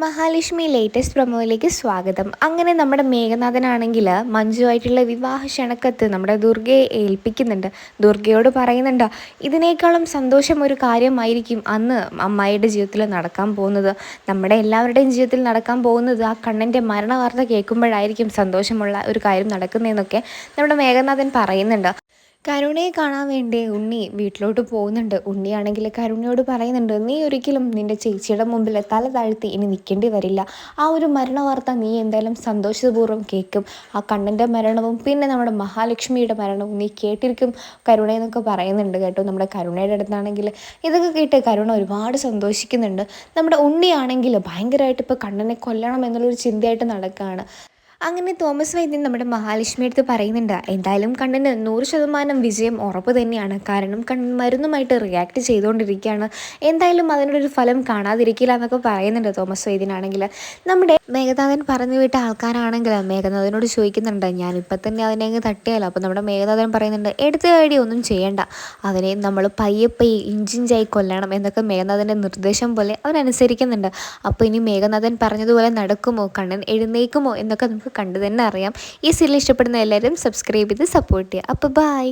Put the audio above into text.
Mahalakshmi latest പ്രൊമോയിലേക്ക് സ്വാഗതം. അങ്ങനെ നമ്മുടെ മേഘനാഥനാണെങ്കിൽ മഞ്ജുവായിട്ടുള്ള വിവാഹ ക്ഷണക്കത്ത് നമ്മുടെ ദുർഗയെ ഏൽപ്പിക്കുന്നുണ്ട്. ദുർഗയോട് പറയുന്നുണ്ട്, ഇതിനേക്കാളും സന്തോഷം ഒരു കാര്യമായിരിക്കും അന്ന് അമ്മായിയുടെ ജീവിതത്തിൽ നടക്കാൻ പോകുന്നത്. നമ്മുടെ എല്ലാവരുടെയും ജീവിതത്തിൽ നടക്കാൻ പോകുന്നത് ആ കണ്ണൻ്റെ മരണ വാർത്ത കേൾക്കുമ്പോഴായിരിക്കും സന്തോഷമുള്ള ഒരു കാര്യം നടക്കുന്നതെന്നൊക്കെ നമ്മുടെ മേഘനാഥൻ പറയുന്നുണ്ട്. കരുണയെ കാണാൻ വേണ്ടി ഉണ്ണി വീട്ടിലോട്ട് പോകുന്നുണ്ട്. ഉണ്ണിയാണെങ്കിൽ കരുണയോട് പറയുന്നുണ്ട്, നീ ഒരിക്കലും നിൻ്റെ ചേച്ചിയുടെ മുമ്പിൽ തല താഴ്ത്തി ഇനി നിൽക്കേണ്ടി വരില്ല. ആ ഒരു മരണ വാർത്ത നീ എന്തായാലും സന്തോഷപൂർവ്വം കേൾക്കും. ആ കണ്ണൻ്റെ മരണവും പിന്നെ നമ്മുടെ മഹാലക്ഷ്മിയുടെ മരണവും നീ കേട്ടിരിക്കും കരുണയെന്നൊക്കെ പറയുന്നുണ്ട് കേട്ടോ. നമ്മുടെ കരുണയുടെ അടുത്താണെങ്കിൽ ഇതൊക്കെ കേട്ട് കരുണ ഒരുപാട് സന്തോഷിക്കുന്നുണ്ട്. നമ്മുടെ ഉണ്ണിയാണെങ്കിൽ ഭയങ്കരമായിട്ട് ഇപ്പോൾ കണ്ണനെ കൊല്ലണം എന്നുള്ളൊരു ചിന്തയായിട്ട് നടക്കുകയാണ്. അങ്ങനെ തോമസ് വൈദ്യൻ നമ്മുടെ മഹാലക്ഷ്മി അടുത്ത് പറയുന്നുണ്ട്, എന്തായാലും കണ്ണന് 100% വിജയം ഉറപ്പ് തന്നെയാണ്. കാരണം കണ്ണൻ മരുന്നുമായിട്ട് റിയാക്ട് ചെയ്തുകൊണ്ടിരിക്കുകയാണ്. എന്തായാലും അതിനൊരു ഫലം കാണാതിരിക്കില്ല എന്നൊക്കെ പറയുന്നുണ്ട് തോമസ് വൈദ്യനാണെങ്കിൽ. നമ്മുടെ മേഘനാഥൻ പറഞ്ഞു വിട്ട ആൾക്കാരാണെങ്കിൽ മേഘനാഥനോട് ചോദിക്കുന്നുണ്ട്, ഞാനിപ്പോൾ തന്നെ അതിനെ അങ്ങ് തട്ടിയാലോ? അപ്പോൾ നമ്മുടെ മേഘനാഥൻ പറയുന്നുണ്ട്, എടുത്ത ഐഡിയ ഒന്നും ചെയ്യണ്ട, അവനെ നമ്മൾ പയ്യെ ഇഞ്ചിഞ്ചായി കൊല്ലണം എന്നൊക്കെ മേഘനാഥൻ്റെ നിർദ്ദേശം പോലെ അവനനുസരിക്കുന്നുണ്ട്. അപ്പോൾ ഇനി മേഘനാഥൻ പറഞ്ഞതുപോലെ നടക്കുമോ, കണ്ണൻ എഴുന്നേക്കുമോ എന്നൊക്കെ നമുക്ക് കണ്ടു തന്നെ അറിയാം. ഈ സീരിയൽ ഇഷ്ടപ്പെടുന്ന എല്ലാവരും സബ്സ്ക്രൈബ് ചെയ്ത് സപ്പോർട്ട് ചെയ്യുക. അപ്പോൾ ബൈ.